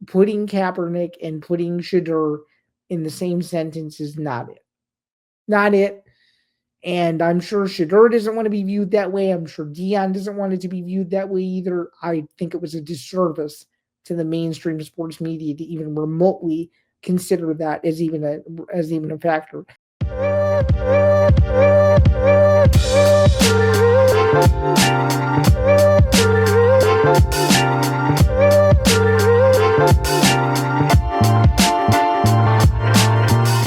putting Kaepernick and putting Shedeur in the same sentence is not it. Not it. And I'm sure Shedeur doesn't want to be viewed that way. I'm sure Dion doesn't want it to be viewed that way either. I think it was a disservice to the mainstream sports media to even remotely consider that as even a factor.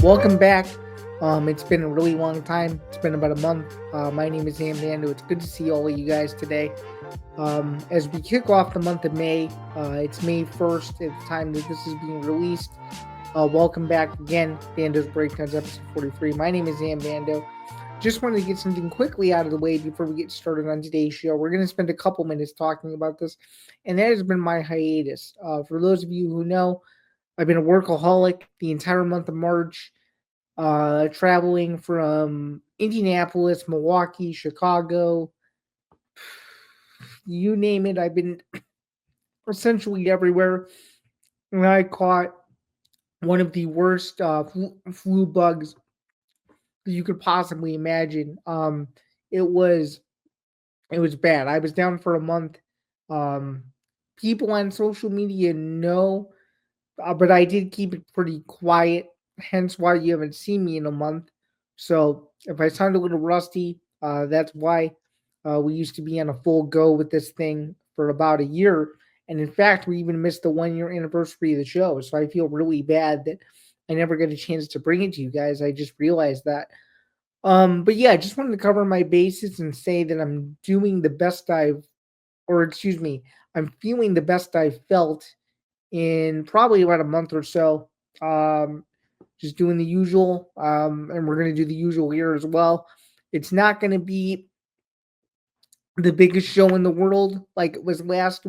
Welcome back. It's been a really long time. It's been about a month. My name is Zain Bando. It's good to see all of you guys today. As we kick off the month of May, it's May 1st at the time that this is being released. Welcome back again, Bando's Breakdowns, episode 43. My name is Zain Bando. Just wanted to get something quickly out of the way before we get started on today's show. We're going to spend a couple minutes talking about this, and that has been my hiatus. For those of you who know, I've been a workaholic the entire month of March. Traveling from Indianapolis, Milwaukee, Chicago, you name it. I've been essentially everywhere. And I caught one of the worst flu bugs that you could possibly imagine. It was bad. I was down for a month. People on social media know, but I did keep it pretty quiet. Hence why you haven't seen me in a month. So if I sound a little rusty, that's why. We used to be on a full go with this thing for about a year. And in fact, we even missed the 1 year anniversary of the show. So I feel really bad that I never got a chance to bring it to you guys. I just realized that. But yeah, I just wanted to cover my bases and say that I'm doing the best I'm feeling the best I've felt in probably about a month or so. Just doing the usual, and we're going to do the usual here as well. It's not going to be the biggest show in the world like it was the last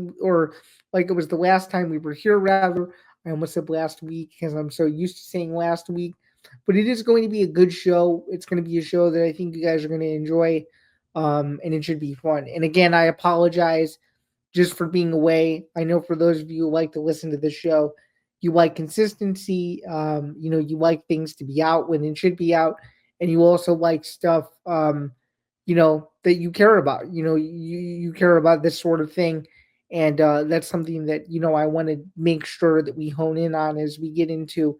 time we were here, rather. I almost said last week because I'm so used to saying last week. But it is going to be a good show. It's going to be a show that I think you guys are going to enjoy, and it should be fun. And again, I apologize just for being away. I know for those of you who like to listen to this show, you like consistency. You like things to be out when it should be out, and you also like stuff, that you care about. You care about this sort of thing, and that's something that I want to make sure that we hone in on as we get into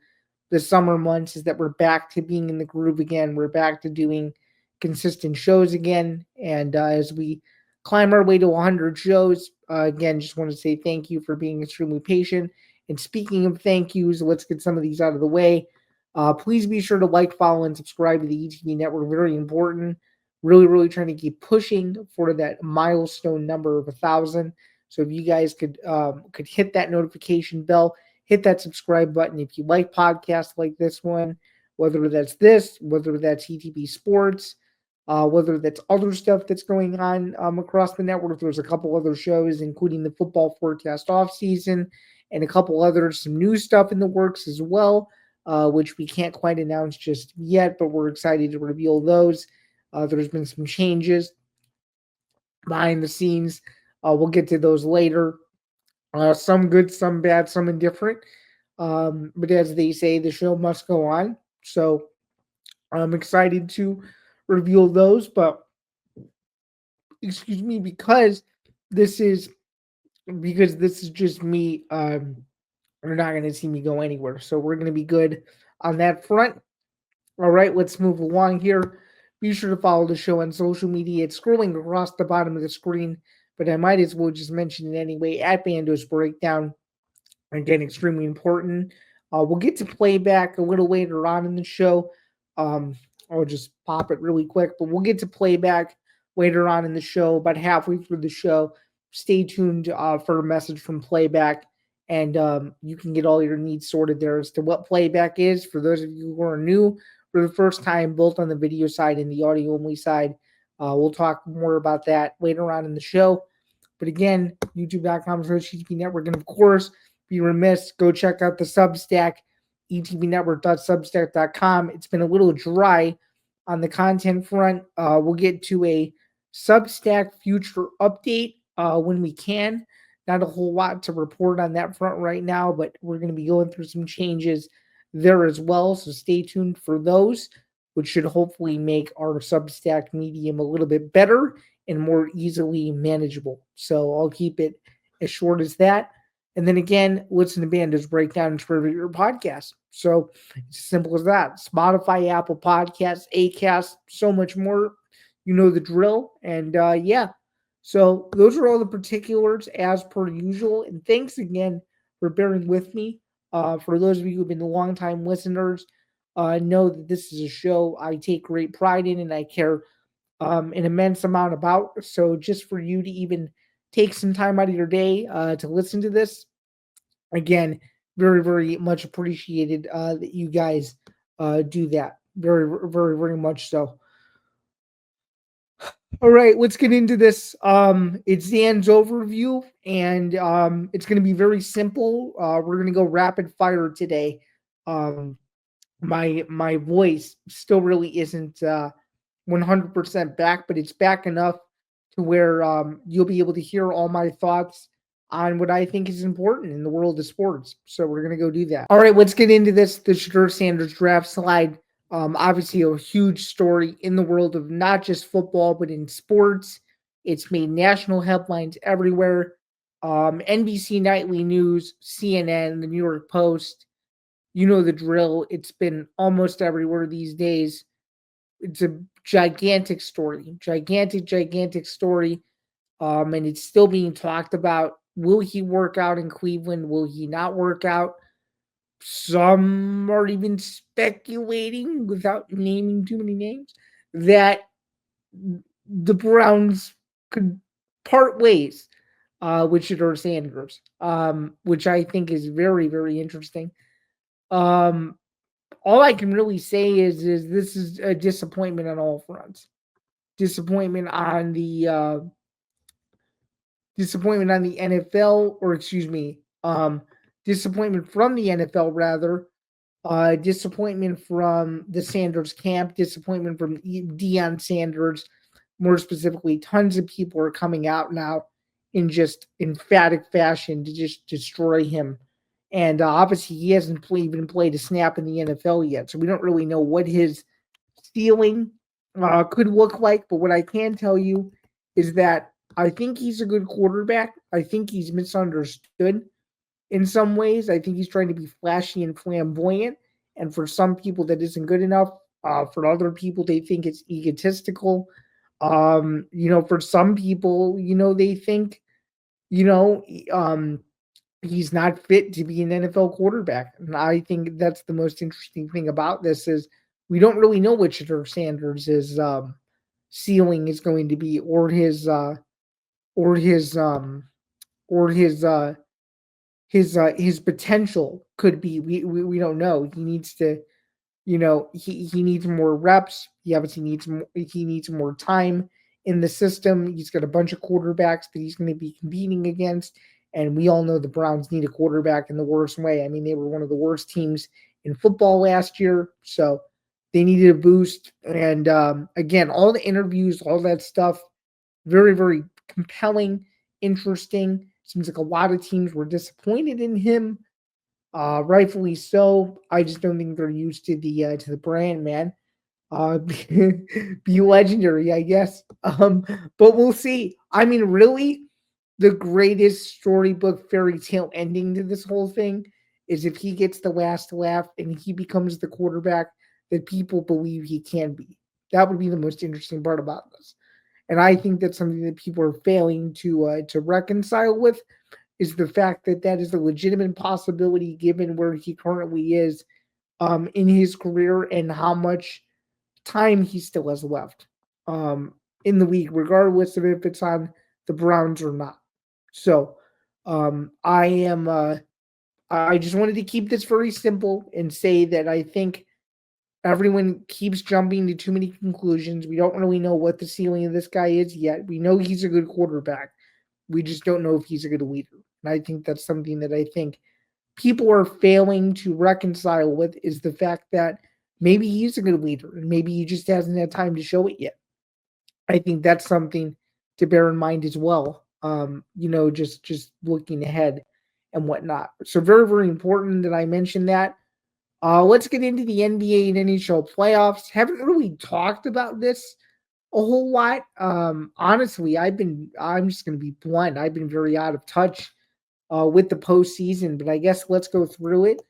the summer months. Is that we're back to being in the groove again. We're back to doing consistent shows again, and as we climb our way to 100 shows. Again, just want to say thank you for being extremely patient. And speaking of thank yous, let's get some of these out of the way. Please be sure to like, follow, and subscribe to the ETV Network. Very important. Really, really trying to keep pushing for that milestone number of 1,000. So if you guys could hit that notification bell, hit that subscribe button if you like podcasts like this one, whether that's ETB Sports, whether that's other stuff that's going on across the network. There's a couple other shows, including the Football Forecast off season, and a couple some new stuff in the works as well, which we can't quite announce just yet, but we're excited to reveal those. There's been some changes behind the scenes. We'll get to those later. Some good, some bad, some indifferent. But as they say, the show must go on. So I'm excited to reveal those, but excuse me, because this is just me. You're not going to see me go anywhere, so we're going to be good on that front. All right, let's move along here. Be sure to follow the show on social media. It's scrolling across the bottom of the screen, but I might as well just mention it anyway. At Bando's Breakdown, again, extremely important. We'll get to Playback a little later on in the show. I'll just pop it really quick, but we'll get to Playback later on in the show, about halfway through the show. Stay tuned for a message from Playback, and you can get all your needs sorted there as to what Playback is. For those of you who are new for the first time, both on the video side and the audio-only side, we'll talk more about that later on in the show. But again, youtube.com/ETB Network, and of course, be remiss, go check out the Substack, etbnetwork.substack.com. It's been a little dry on the content front. We'll get to a Substack future update when we can. Not a whole lot to report on that front right now, but we're going to be going through some changes there as well. So stay tuned for those, which should hopefully make our Substack medium a little bit better and more easily manageable. So I'll keep it as short as that. And then again, listen to Bando's breakdown and trivia your podcast. So it's as simple as that. Spotify, Apple Podcasts, Acast, so much more. You know the drill. And yeah, so those are all the particulars as per usual. And thanks again for bearing with me. For those of you who've been longtime listeners, know that this is a show I take great pride in and I care an immense amount about. So just for you to even take some time out of your day to listen to this, again, very, very much appreciated that you guys do that. Very, very, very much so. All right, let's get into this. It's Zan's overview, and it's going to be very simple. We're going to go rapid fire today. Um, my voice still really isn't 100% back, but it's back enough to where you'll be able to hear all my thoughts on what I think is important in the world of sports. So we're going to go do that. All right, let's get into this. The Shedeur Sanders draft slide. Obviously, a huge story in the world of not just football, but in sports. It's made national headlines everywhere. NBC Nightly News, CNN, the New York Post. You know the drill. It's been almost everywhere these days. It's a gigantic story, gigantic story. And it's still being talked about. Will he work out in Cleveland? Will he not work out? Some are even speculating, without naming too many names, that the Browns could part ways with Shedeur Sanders, which I think is very, very interesting. Um, all I can really say is this is a disappointment on all fronts. Disappointment on the NFL, or excuse me, disappointment from the NFL rather. Disappointment from the Sanders camp, disappointment from Deion Sanders, more specifically. Tons of people are coming out now in just emphatic fashion to just destroy him. And obviously, he hasn't even played a snap in the NFL yet, so we don't really know what his ceiling could look like. But what I can tell you is that I think he's a good quarterback. I think he's misunderstood in some ways. I think he's trying to be flashy and flamboyant. And for some people, that isn't good enough. For other people, they think it's egotistical. For some people, they think, you know, um, he's not fit to be an NFL quarterback. And I think that's the most interesting thing about this is we don't really know what Shedeur Sanders' ceiling is going to be, or or his um or his potential could be. We don't know. He needs to, he needs more reps. He obviously needs more time in the system. He's got a bunch of quarterbacks that he's going to be competing against, and we all know the Browns need a quarterback in the worst way. I mean, they were one of the worst teams in football last year, so they needed a boost. And again, all the interviews, all that stuff, very, very compelling, interesting. Seems like a lot of teams were disappointed in him, rightfully so. I just don't think they're used to the brand, man. Be legendary, I guess. But we'll see. I mean, really, the greatest storybook fairy tale ending to this whole thing is if he gets the last laugh and he becomes the quarterback that people believe he can be. That would be the most interesting part about this. And I think that's something that people are failing to reconcile with is the fact that that is a legitimate possibility given where he currently is in his career and how much time he still has left in the league, regardless of if it's on the Browns or not. So I just wanted to keep this very simple and say that I think everyone keeps jumping to too many conclusions. We don't really know what the ceiling of this guy is yet. We know he's a good quarterback. We just don't know if he's a good leader. And I think that's something that I think people are failing to reconcile with is the fact that maybe he's a good leader and maybe he just hasn't had time to show it yet. I think that's something to bear in mind as well. just looking ahead and whatnot. So very, very important that I mentioned that. Let's get into the NBA and NHL playoffs. Haven't really talked about this a whole lot. Honestly, I'm just gonna be blunt. I've been very out of touch with the postseason, but I guess let's go through it.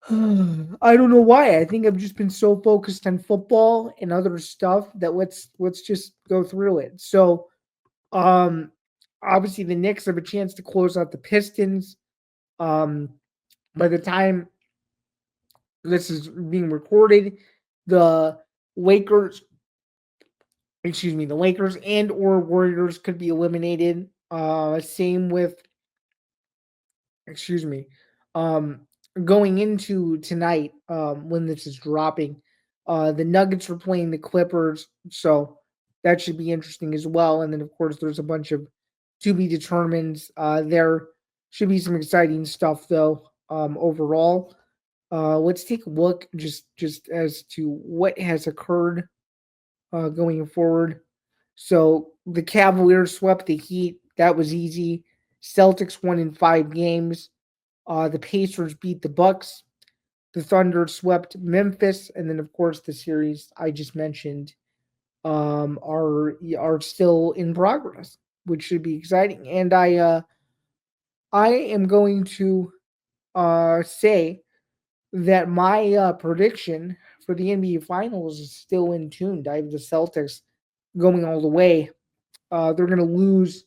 I don't know why. I think I've just been so focused on football and other stuff that let's just go through it. So, um, obviously the Knicks have a chance to close out the Pistons. Um, by the time this is being recorded, the Lakers, the Lakers and or Warriors could be eliminated. Same with, excuse me, um, going into tonight, when this is dropping, the Nuggets are playing the Clippers, so that should be interesting as well. And then, of course, there's a bunch of to be determined. There should be some exciting stuff, though. Overall, let's take a look just as to what has occurred going forward. So the Cavaliers swept the Heat. That was easy. Celtics won in 5 games. The Pacers beat the Bucks. The Thunder swept Memphis, and then of course the series I just mentioned are still in progress, which should be exciting. And I am going to say that my prediction for the NBA Finals is still in tune. I have the Celtics going all the way. They're going to lose.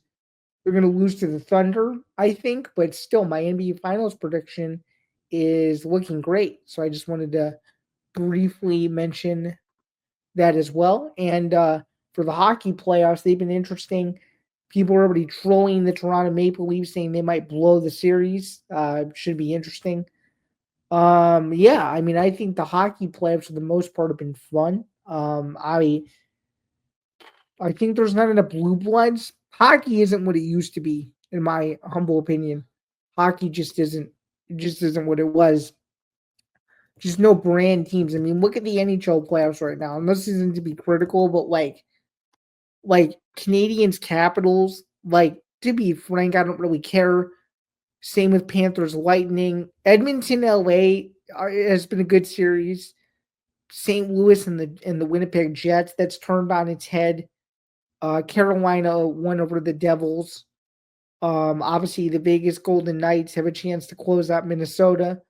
They're going to lose to the Thunder, I think, but still, my NBA Finals prediction is looking great. So I just wanted to briefly mention that as well. And for the hockey playoffs, they've been interesting. People are already trolling the Toronto Maple Leafs, saying they might blow the series. Should be interesting. Yeah, I mean, I think the hockey playoffs for the most part have been fun. I think there's not enough blue bloods. Hockey isn't what it used to be, in my humble opinion. Hockey just isn't what it was. Just no brand teams. I mean, look at the NHL playoffs right now. And this isn't to be critical, but like Canadians Capitals, like to be frank, I don't really care. Same with Panthers Lightning. Edmonton LA has been a good series. St. Louis and the Winnipeg Jets, that's turned on its head. Carolina won over the Devils. Obviously, the Vegas Golden Knights have a chance to close out Minnesota,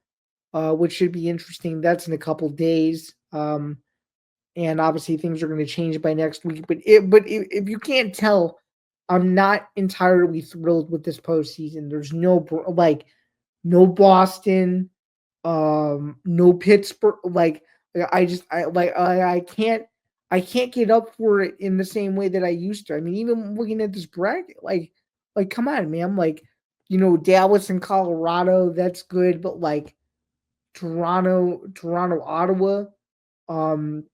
which should be interesting. That's in a couple days. And obviously, things are going to change by next week. If you can't tell, I'm not entirely thrilled with this postseason. There's no Boston, no Pittsburgh. I can't get up for it in the same way that I used to. I mean, even looking at this bracket, come on, man. Dallas and Colorado, that's good, but Toronto, Ottawa, um,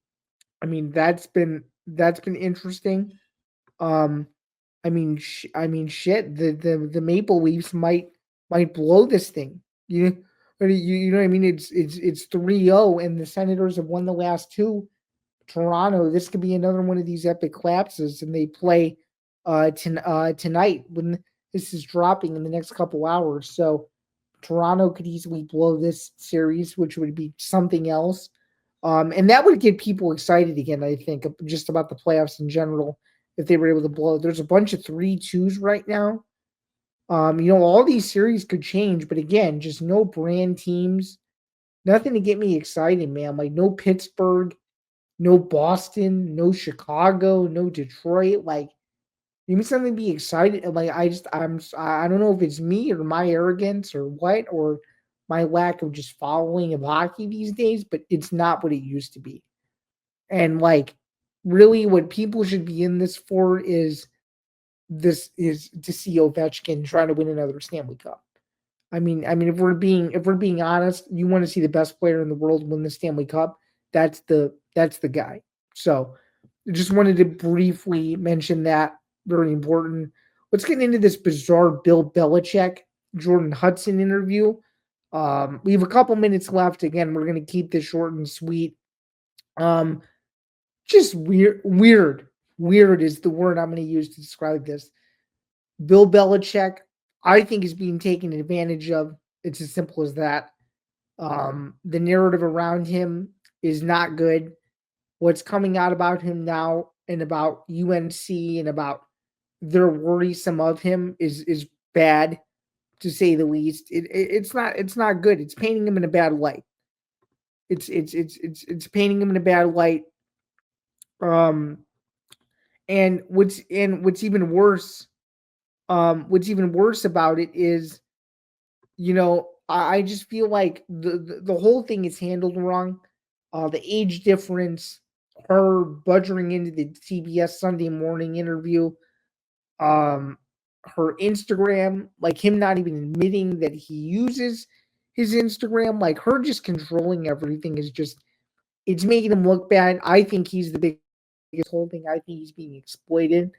I mean, that's been interesting. Um, shit. The Maple Leafs might blow this thing. You know what I mean? It's 3-0, and the Senators have won the last two. Toronto, this could be another one of these epic collapses, and they play tonight when this is dropping in the next couple hours. So Toronto could easily blow this series, which would be something else. And that would get people excited again, I think, just about the playoffs in general, if they were able to blow. There's a bunch of 3-2s right now. All these series could change, but again, just no brand teams. Nothing to get me excited, man. Like no Pittsburgh, no Boston, no Chicago, no Detroit. Like, give me something to be excited. Like, I don't know if it's me or my arrogance or what, or my lack of just following of hockey these days, but it's not what it used to be. And really, what people should be in this for is to see Ovechkin trying to win another Stanley Cup. I mean, if we're being honest, you want to see the best player in the world win the Stanley Cup. That's the guy. So, I just wanted to briefly mention that. Very important. Let's get into this bizarre Bill Belichick Jordon Hudson interview. We have a couple minutes left. Again, we're going to keep this short and sweet. Um, just weird. weird is the word I'm going to use to describe this. Bill Belichick, I think, is being taken advantage of. It's as simple as that. The narrative around him is not good. What's coming out about him now and about UNC and about their worrisome of him is bad, to say the least. It's not good. It's painting him in a bad light. It's painting him in a bad light. Um, and what's even worse, what's even worse about it is, I just feel like the whole thing is handled wrong. The age difference, her budgering into the CBS Sunday Morning interview, um, her Instagram, like him not even admitting that he uses his Instagram, like her just controlling everything is just, it's making him look bad. I think he's the biggest whole thing. I think he's being exploited.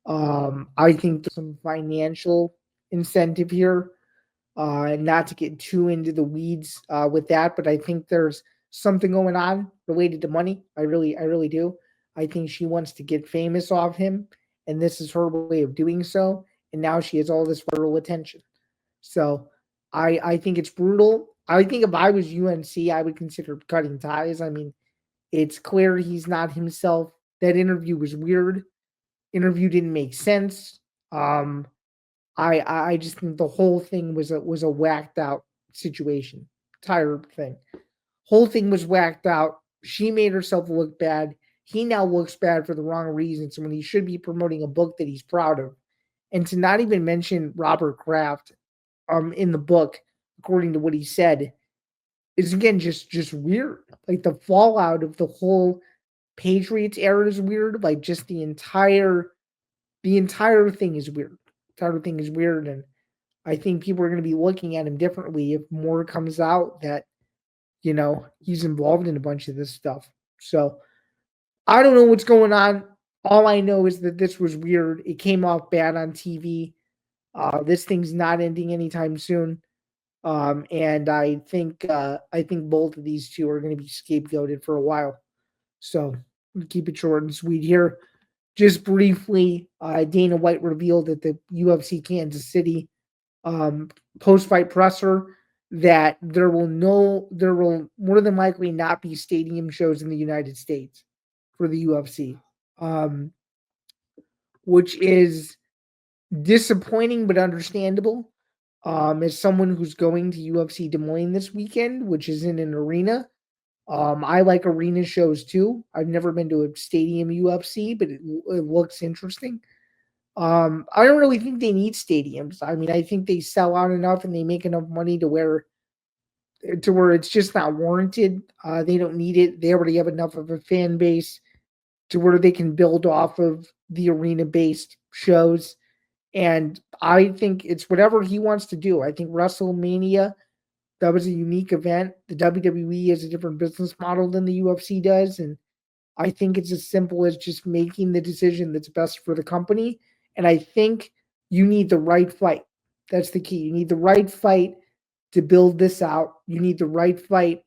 I think there's some financial incentive here. Not to get too into the weeds with that, but I think there's something going on related to money. I really do. I think she wants to get famous off him, and this is her way of doing so. And now she has all this federal attention. So I think it's brutal. I think if I was UNC, I would consider cutting ties. I mean, it's clear he's not himself. That interview was weird. Interview didn't make sense. Um, I just think the whole thing was a whacked out situation. Entire thing. Whole thing was whacked out. She made herself look bad. He now looks bad for the wrong reasons when he should be promoting a book that he's proud of. And to not even mention Robert Kraft in the book, according to what he said, is again just weird. Like the fallout of the whole Patriots era is weird. Like just the entire thing is weird. The entire thing is weird, and I think people are going to be looking at him differently if more comes out that he's involved in a bunch of this stuff. So I don't know what's going on. All I know is that this was weird. It came off bad on TV. This thing's not ending anytime soon. And I think both of these two are going to be scapegoated for a while. So keep it short and sweet here. Just briefly, Dana White revealed at the UFC Kansas City post-fight presser that there will more than likely not be stadium shows in the United States for the UFC, which is disappointing but understandable. As someone who's going to UFC Des Moines this weekend, which is in an arena, I like arena shows too. I've never been to a stadium UFC, but it looks interesting. I don't really think they need stadiums. I mean, I think they sell out enough and they make enough money to where it's just not warranted. They don't need it. They already have enough of a fan base to where they can build off of the arena-based shows. And I think it's whatever he wants to do. I think WrestleMania, that was a unique event. The WWE has a different business model than the UFC does, and I think it's as simple as just making the decision that's best for the company. And I think you need the right fight. That's the key. You need the right fight to build this out. You need the right fight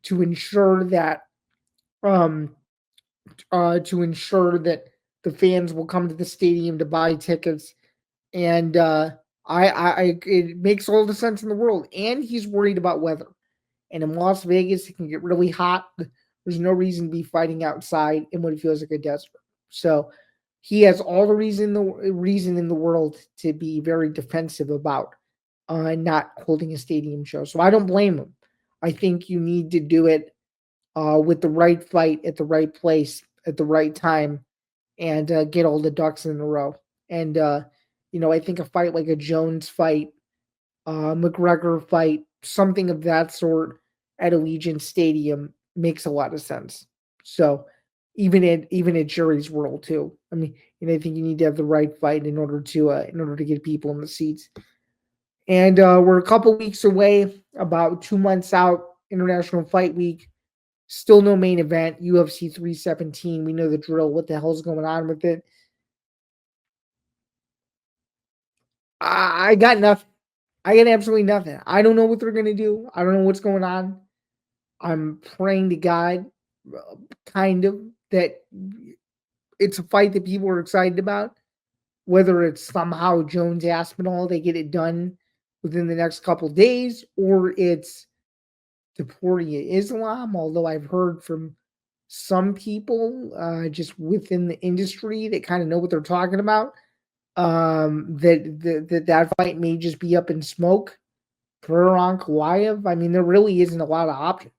to ensure that um the fans will come to the stadium to buy tickets. And it makes all the sense in the world. And he's worried about weather. And in Las Vegas, it can get really hot. There's no reason to be fighting outside in what feels like a desert. So he has all the reason in the world to be very defensive about not holding a stadium show. So I don't blame him. I think you need to do it with the right fight at the right place at the right time and get all the ducks in a row. And I think a fight like a Jones fight, McGregor fight, something of that sort at Allegiant Stadium makes a lot of sense. So even at Jury's World too. I mean, I think you need to have the right fight in order to get people in the seats. And we're a couple weeks away, about 2 months out, International Fight Week. Still no main event, UFC 317. We know the drill. What the hell's going on with it? I got nothing. I got absolutely nothing. I don't know what they're going to do. I don't know what's going on. I'm praying to God, kind of, that it's a fight that people are excited about. Whether it's somehow Jones Aspinall, they get it done within the next couple of days, or it's Deportia Islam. Although I've heard from some people just within the industry that kind of know what they're talking about, that fight may just be up in smoke for Ankalaev. I mean, there really isn't a lot of options.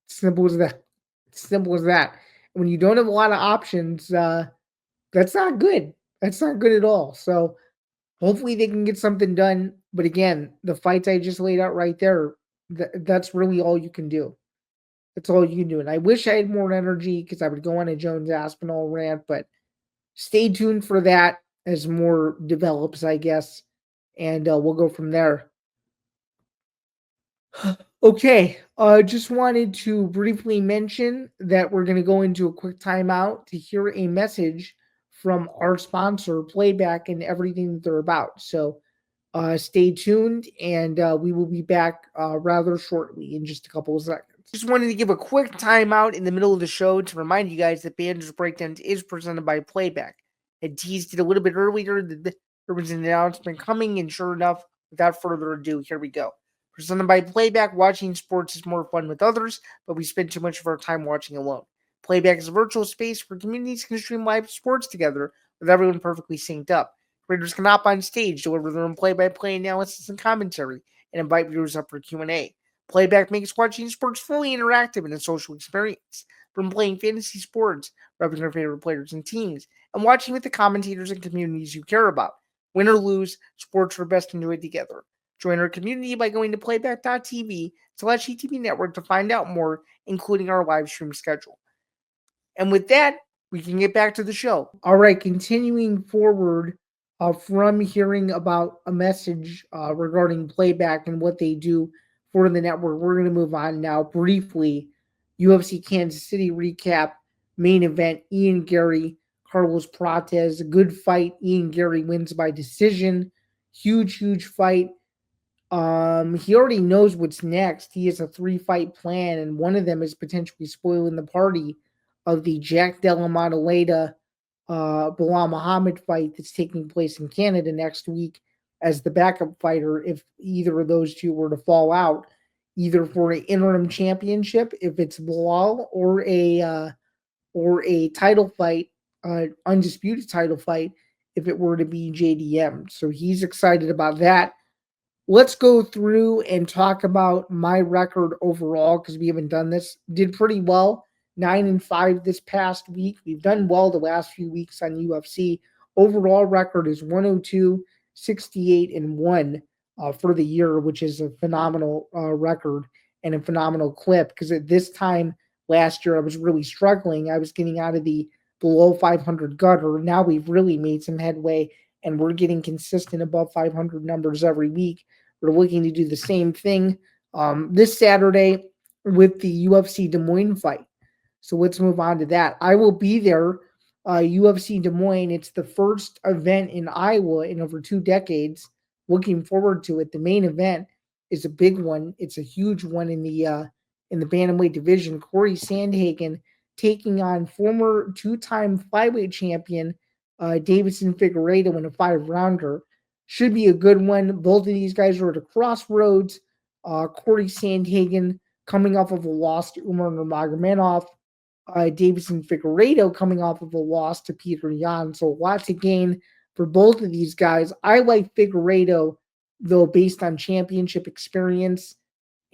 Simple as that. Simple as that. When you don't have a lot of options, that's not good. That's not good at all. So hopefully they can get something done. But again, the fights I just laid out right there, that's really all you can do. That's all you can do. And I wish I had more energy because I would go on a Jones Aspinall rant, but stay tuned for that as more develops, I guess. And we'll go from there. Okay, just wanted to briefly mention that we're going to go into a quick timeout to hear a message from our sponsor, Playback, and everything that they're about. So stay tuned, and we will be back rather shortly in just a couple of seconds. Just wanted to give a quick timeout in the middle of the show to remind you guys that Bando's Breakdowns is presented by Playback. I teased it a little bit earlier that there was an announcement coming, and sure enough, without further ado, here we go. Presented by Playback, watching sports is more fun with others, but we spend too much of our time watching alone. Playback is a virtual space where communities can stream live sports together with everyone perfectly synced up. Creators can hop on stage, deliver their own play-by-play analysis and commentary, and invite viewers up for Q&A. Playback makes watching sports fully interactive and a social experience. From playing fantasy sports, repping your favorite players and teams, and watching with the commentators and communities you care about. Win or lose, sports are best enjoyed together. Join our community by going to playback.tv/ETV Network to find out more, including our live stream schedule. And with that, we can get back to the show. All right, continuing forward from hearing about a message regarding Playback and what they do for the network, we're going to move on now briefly. UFC Kansas City recap, main event, Ian Gary, Carlos Prates, a good fight. Ian Gary wins by decision. Huge fight. He already knows what's next. He has a 3-fight plan, and one of them is potentially spoiling the party of the Jack Della Maddalena Bilal Muhammad fight that's taking place in Canada next week as the backup fighter if either of those two were to fall out, either for an interim championship if it's Bilal or a title fight, undisputed title fight if it were to be JDM. So he's excited about that. Let's go through and talk about my record overall because we haven't done this. Did pretty well, 9-5 this past week. We've done well the last few weeks on UFC. Overall record is 102, 68-1 for the year, which is a phenomenal record and a phenomenal clip because at this time last year I was really struggling. I was getting out of the below 500 gutter. Now we've really made some headway and we're getting consistent above 500 numbers every week. We're looking to do the same thing this Saturday with the UFC Des Moines fight. So let's move on to that. I will be there, UFC Des Moines. It's the first event in Iowa in over 2 decades. Looking forward to it. The main event is a big one. It's a huge one in the bantamweight division. Corey Sandhagen taking on former 2-time flyweight champion Davison Figueiredo in a 5-rounder. Should be a good one. Both of these guys are at a crossroads. Corey Sandhagen coming off of a loss to Umar Nurmagomedov. Davison Figueiredo coming off of a loss to Peter Yan. So a lot to gain for both of these guys. I like Figueiredo, though, based on championship experience.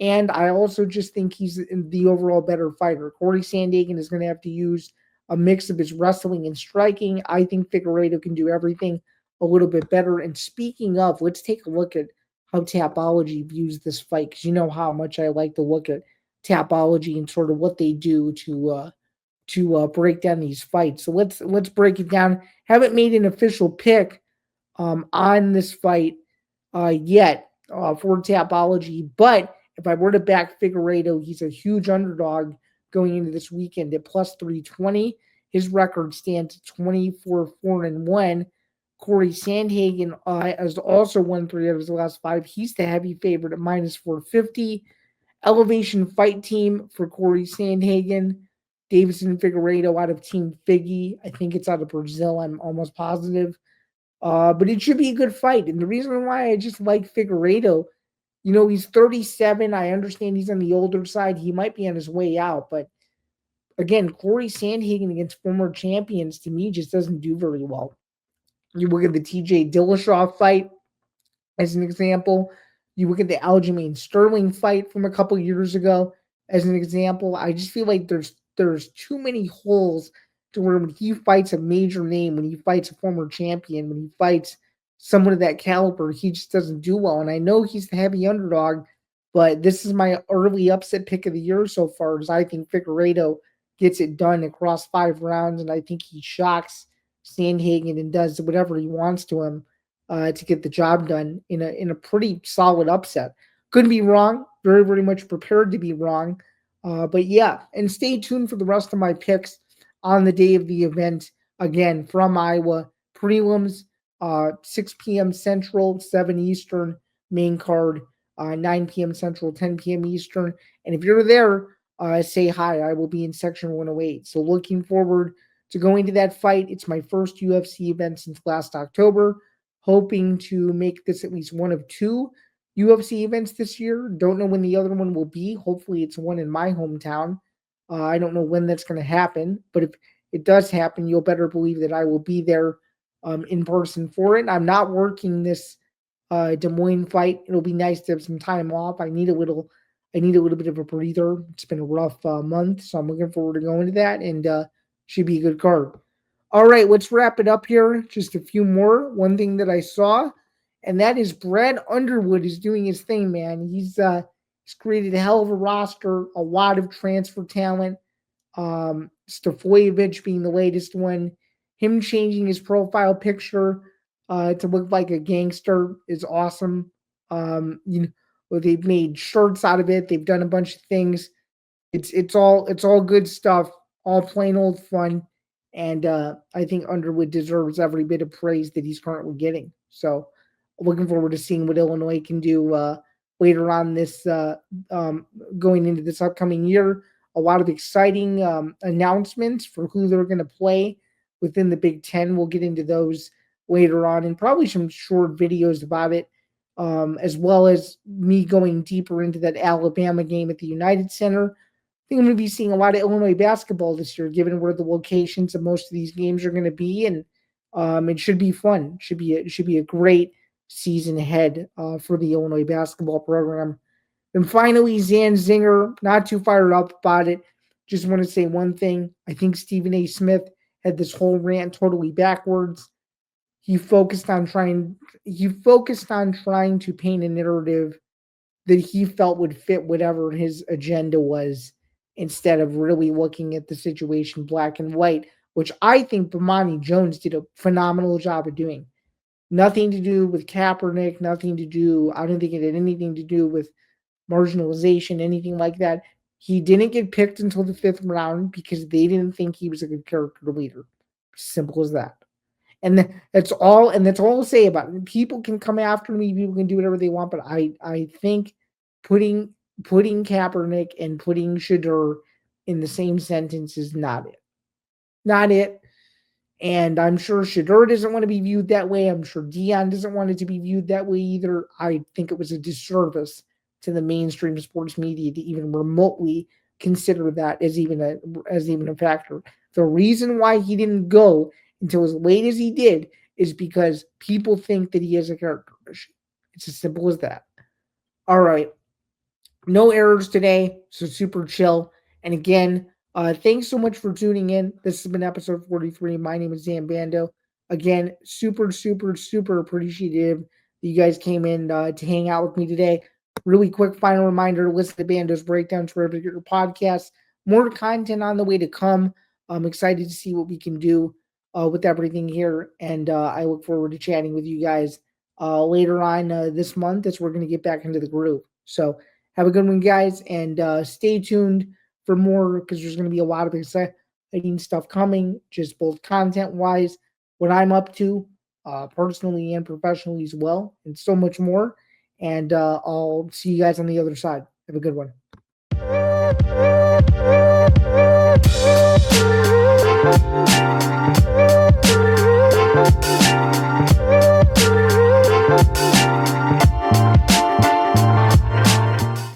And I also just think he's the overall better fighter. Corey Sandhagen is going to have to use a mix of his wrestling and striking. I think Figueiredo can do everything a little bit better. And speaking of, let's take a look at how Tapology views this fight, because you know how much I like to look at Tapology and sort of what they do to break down these fights. So let's break it down. Haven't made an official pick on this fight yet for Tapology, but if I were to back Figueiredo, he's a huge underdog going into this weekend at plus 320. His record stands at 24-4-1. Corey Sandhagen has also won 3 out of his last 5. He's the heavy favorite at minus 450. Elevation Fight Team for Corey Sandhagen. Davison Figueiredo out of Team Figgy. I think it's out of Brazil. I'm almost positive. But it should be a good fight. And the reason why I just like Figueiredo, he's 37. I understand he's on the older side. He might be on his way out. But again, Corey Sandhagen against former champions to me just doesn't do very well. You look at the TJ Dillashaw fight as an example. You look at the Aljamain Sterling fight from a couple years ago as an example. I just feel like there's too many holes to where when he fights a major name, when he fights a former champion, when he fights someone of that caliber, he just doesn't do well. And I know he's the heavy underdog, but this is my early upset pick of the year so far, as I think Figueiredo gets it done across 5 rounds, and I think he shocks Sandhagen and does whatever he wants to him to get the job done in a pretty solid upset. Could be wrong, very, very much prepared to be wrong. But yeah, and stay tuned for the rest of my picks on the day of the event. Again, from Iowa, prelims, 6 p.m. Central, 7 Eastern, main card, 9 p.m. Central, 10 p.m. Eastern. And if you're there, say hi. I will be in section 108. So looking forward to going to that fight. It's my first UFC event since last October. Hoping to make this at least one of 2 UFC events this year. Don't know when the other one will be. Hopefully it's one in my hometown. I don't know when that's going to happen, but if it does happen, you'll better believe that I will be there in person for it. I'm not working this Des Moines fight. It'll be nice to have some time off. I need a little bit of a breather. It's been a rough month, so I'm looking forward to going to that, and should be a good card. All right, let's wrap it up here. Just a few more. One thing that I saw, and that is Brad Underwood is doing his thing, man. He's created a hell of a roster, a lot of transfer talent. Stofojevic being the latest one. Him changing his profile picture to look like a gangster is awesome. They've made shirts out of it. They've done a bunch of things. It's all good stuff. All plain old fun. And I think Underwood deserves every bit of praise that he's currently getting. So looking forward to seeing what Illinois can do later on this going into this upcoming year. A lot of exciting announcements for who they're going to play within the Big Ten. We'll get into those later on, and probably some short videos about it, as well as me going deeper into that Alabama game at the United Center. I think I'm going to be seeing a lot of Illinois basketball this year, given where the locations of most of these games are going to be, and it should be fun. It should be a great season ahead for the Illinois basketball program. And finally, Zain Zinger, not too fired up about it. Just want to say one thing. I think Stephen A. Smith had this whole rant totally backwards. He focused on trying to paint a narrative that he felt would fit whatever his agenda was, instead of really looking at the situation black and white, which I think Bomani Jones did a phenomenal job of doing. Nothing to do with Kaepernick, I don't think it had anything to do with marginalization, anything like that. He didn't get picked until the 5th round because they didn't think he was a good character leader. Simple as that. And that's all I'll say about it. People can come after me, people can do whatever they want, but I think putting Kaepernick and putting Shedeur in the same sentence is not it. Not it. And I'm sure Shedeur doesn't want to be viewed that way. I'm sure Dion doesn't want it to be viewed that way either. I think it was a disservice to the mainstream sports media to even remotely consider that as even a factor. The reason why he didn't go until as late as he did is because people think that he has a character issue. It's as simple as that. All right. No errors today, so super chill. And again, thanks so much for tuning in. This has been episode 43. My name is Zain Bando. Again, super, super, super appreciative that you guys came in to hang out with me today. Really quick final reminder, listen to Bando's Breakdowns wherever you get your podcasts. More content on the way to come. I'm excited to see what we can do with everything here. And I look forward to chatting with you guys later on this month as we're going to get back into the groove. So have a good one, guys, and stay tuned for more, because there's going to be a lot of exciting stuff coming, just both content-wise, what I'm up to personally and professionally as well, and so much more. And I'll see you guys on the other side. Have a good one.